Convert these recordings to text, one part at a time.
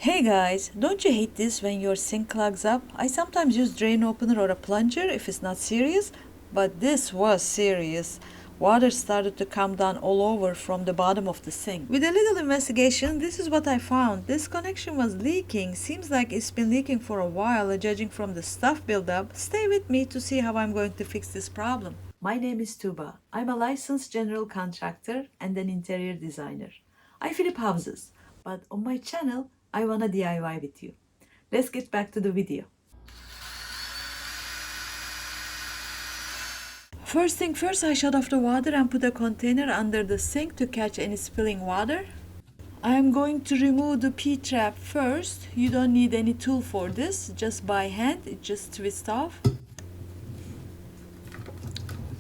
Hey guys, don't you hate this when your sink clogs up? I sometimes use drain opener or a plunger if it's not serious, but this was serious. Water started to come down all over from the bottom of the sink. With a little investigation, this is what I found. This connection was leaking. Seems like it's been leaking for a while, judging from the stuff buildup. Stay with me to see how I'm going to fix this problem. My name is Tuba. I'm a licensed general contractor and an interior designer. I flip houses, but on my channel, I wanna DIY with you. Let's get back to the video. First thing first, I shut off the water and put a container under the sink to catch any spilling water. I am going to remove the Ptrap first. You don't need any tool for this, just by hand, it just twists off.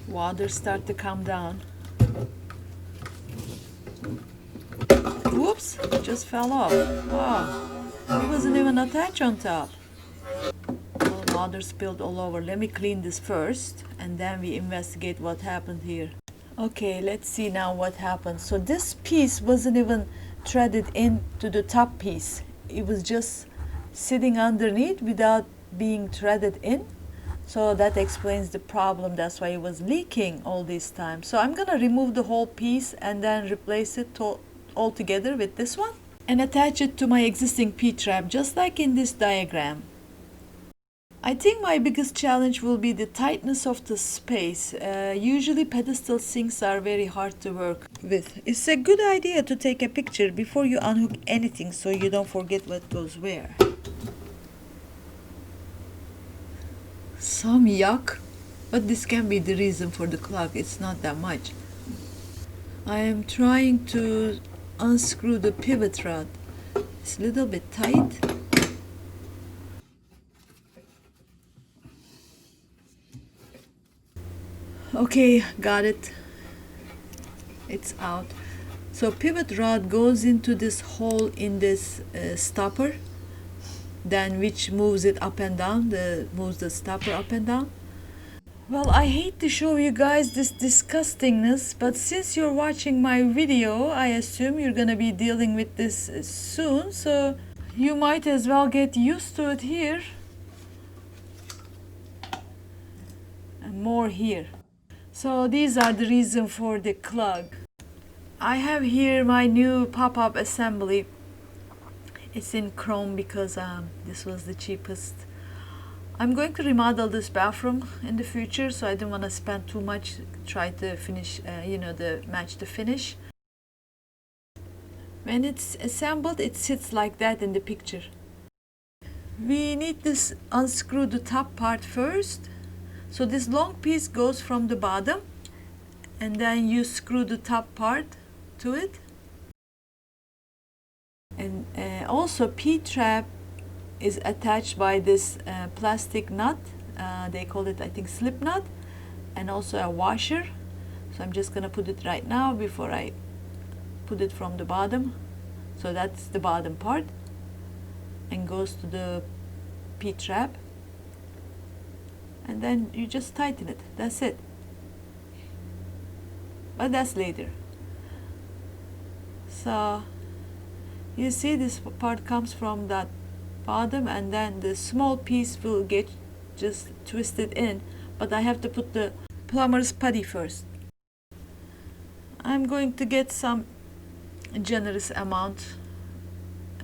Water start to come down. Whoops, it just fell off. Wow, it wasn't even attached on top. Well, water spilled all over. Let me clean this first and then we investigate what happened here. Okay, let's see now what happened. So this piece wasn't even threaded into the top piece. It was just sitting underneath without being threaded in. So that explains the problem. That's why it was leaking all this time. So I'm gonna remove the whole piece and then replace it all together with this one and attach it to my existing Ptrap, just like in this diagram. I think my biggest challenge will be the tightness of the space. Usually pedestal sinks are very hard to work with. It's a good idea to take a picture before you unhook anything so you don't forget what goes where. Some yuck, but this can be the reason for the clog. It's not that much. I am trying to unscrew the pivot rod. It's a little bit tight. Okay, got it. It's out. So pivot rod goes into this hole in this stopper, then which moves it up and down, moves the stopper up and down. Well, I hate to show you guys this disgustingness, but since you're watching my video, I assume you're gonna be dealing with this soon, so you might as well get used to it here. And more here. So these are the reason for the clog. I have here my new pop-up assembly. It's in chrome because this was the cheapest. I'm going to remodel this bathroom in the future, so I don't want to spend too much, try to finish, match the finish. When it's assembled, it sits like that in the picture. We need to unscrew the top part first. So this long piece goes from the bottom, and then you screw the top part to it. And also Ptrap is attached by this plastic nut. They call it, I think, slip nut, and also a washer. So I'm just gonna put it right now before I put it from the bottom. So that's the bottom part and goes to the Ptrap, and then you just tighten it. That's it. But that's later. So you see this part comes from that bottom, and then the small piece will get just twisted in, but I have to put the plumber's putty first. I'm going to get some generous amount.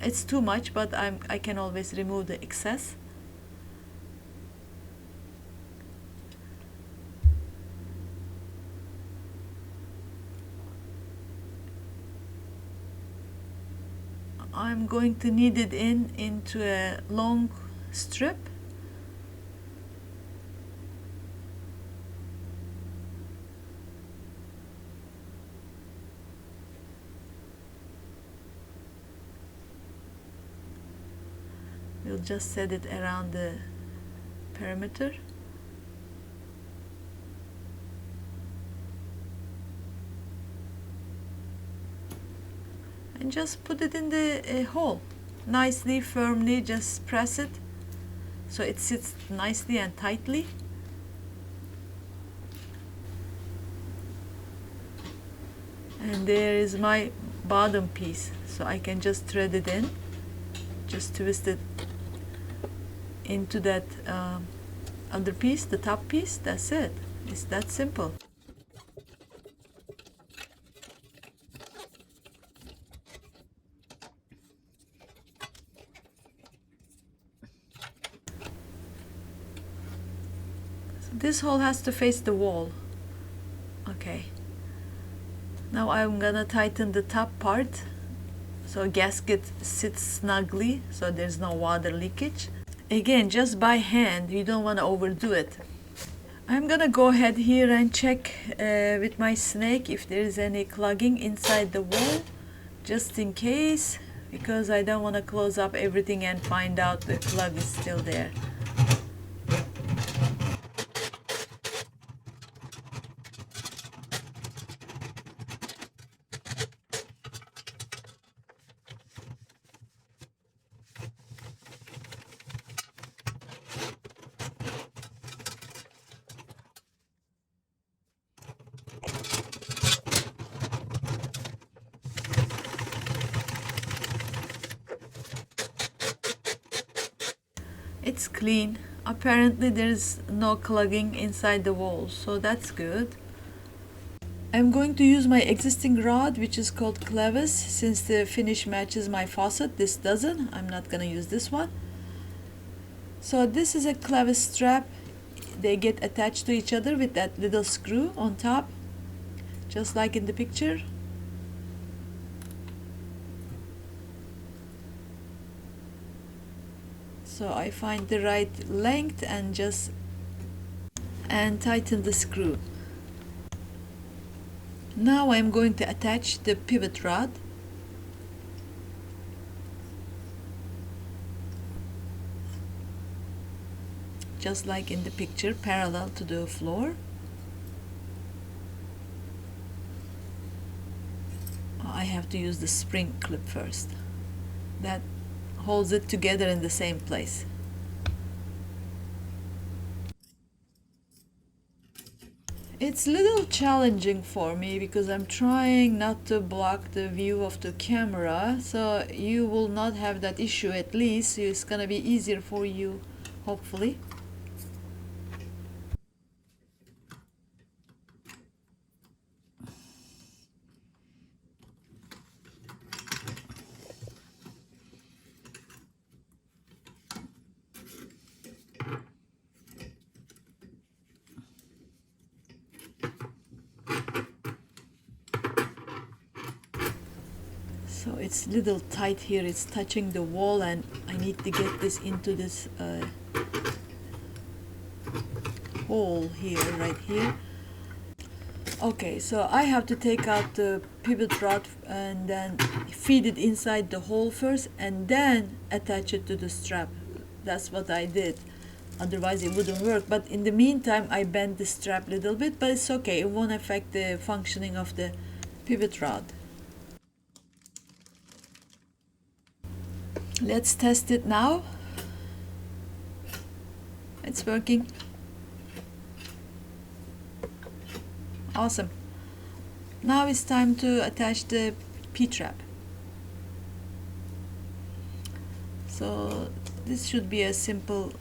It's too much, but I can always remove the excess. I'm going to knead it into a long strip. We'll just set it around the perimeter. And just put it in the hole nicely, firmly. Just press it so it sits nicely and tightly. And there is my bottom piece, so I can just thread it in. Just twist it into that other piece, the top piece. That's it. It's that simple. So this hole has to face the wall. Okay. Now I'm gonna tighten the top part so gasket sits snugly so there's no water leakage. Again, just by hand, you don't want to overdo it. I'm gonna go ahead here and check with my snake if there is any clogging inside the wall, just in case, because I don't want to close up everything and find out the clog is still there. It's clean. Apparently there's no clogging inside the wall, so that's good. I'm going to use my existing rod, which is called clevis, since the finish matches my faucet. This doesn't. I'm not gonna use this one. So this is a clevis strap. They get attached to each other with that little screw on top, just like in the picture. So I find the right length and tighten the screw. Now I'm going to attach the pivot rod. Just like in the picture, parallel to the floor. I have to use the spring clip first. That holds it together in the same place. It's a little challenging for me because I'm trying not to block the view of the camera, so you will not have that issue. At least it's gonna be easier for you, hopefully. So it's a little tight here, it's touching the wall, and I need to get this into this hole here, right here. Okay, so I have to take out the pivot rod and then feed it inside the hole first and then attach it to the strap. That's what I did. Otherwise it wouldn't work. But in the meantime, I bent the strap a little bit, but it's okay. It won't affect the functioning of the pivot rod. Let's test it now. It's working. Awesome. Now it's time to attach the Ptrap. So this should be a simple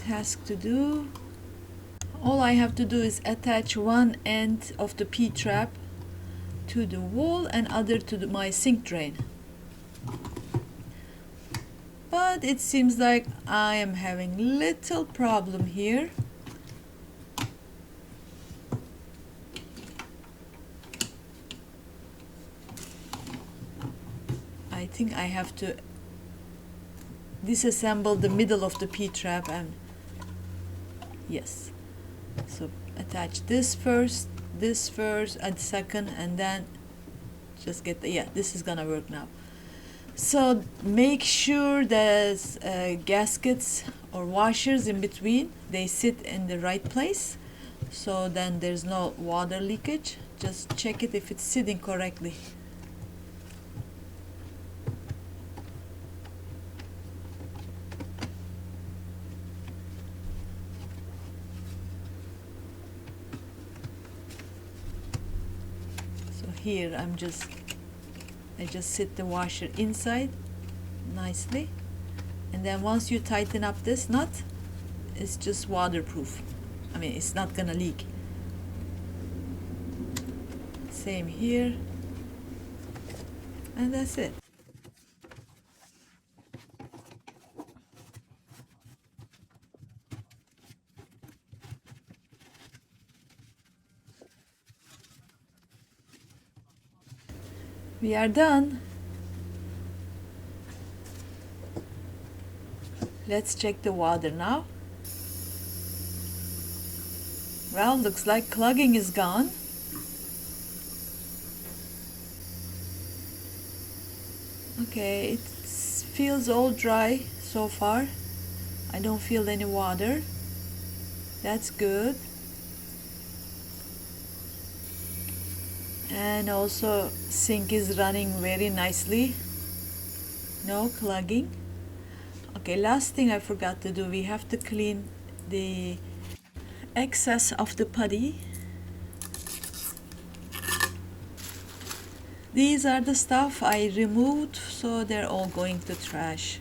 task to do. All I have to do is attach one end of the Ptrap to the wall and other to my sink drain. But it seems like I am having little problem here. I think I have to disassemble the middle of the Ptrap, and yes. So attach this first, and second, and then just get the, yeah, this is gonna work now. So make sure there's gaskets or washers in between. They sit in the right place, so then there's no water leakage. Just check it if it's sitting correctly. So here I just sit the washer inside nicely. And then once you tighten up this nut, it's just waterproof. I mean, it's not gonna leak. Same here. And that's it. We are done. Let's check the water now. Well, looks like clogging is gone. Okay, it feels all dry so far. I don't feel any water. That's good. And also sink is running very nicely. No clogging. Okay, last thing I forgot to do, we have to clean the excess of the putty. These are the stuff I removed, so they're all going to trash.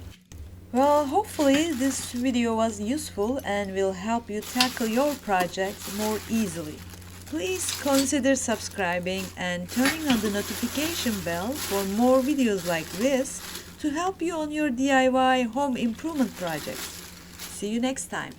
Well, hopefully this video was useful and will help you tackle your projects more easily. Please consider subscribing and turning on the notification bell for more videos like this to help you on your DIY home improvement projects. See you next time.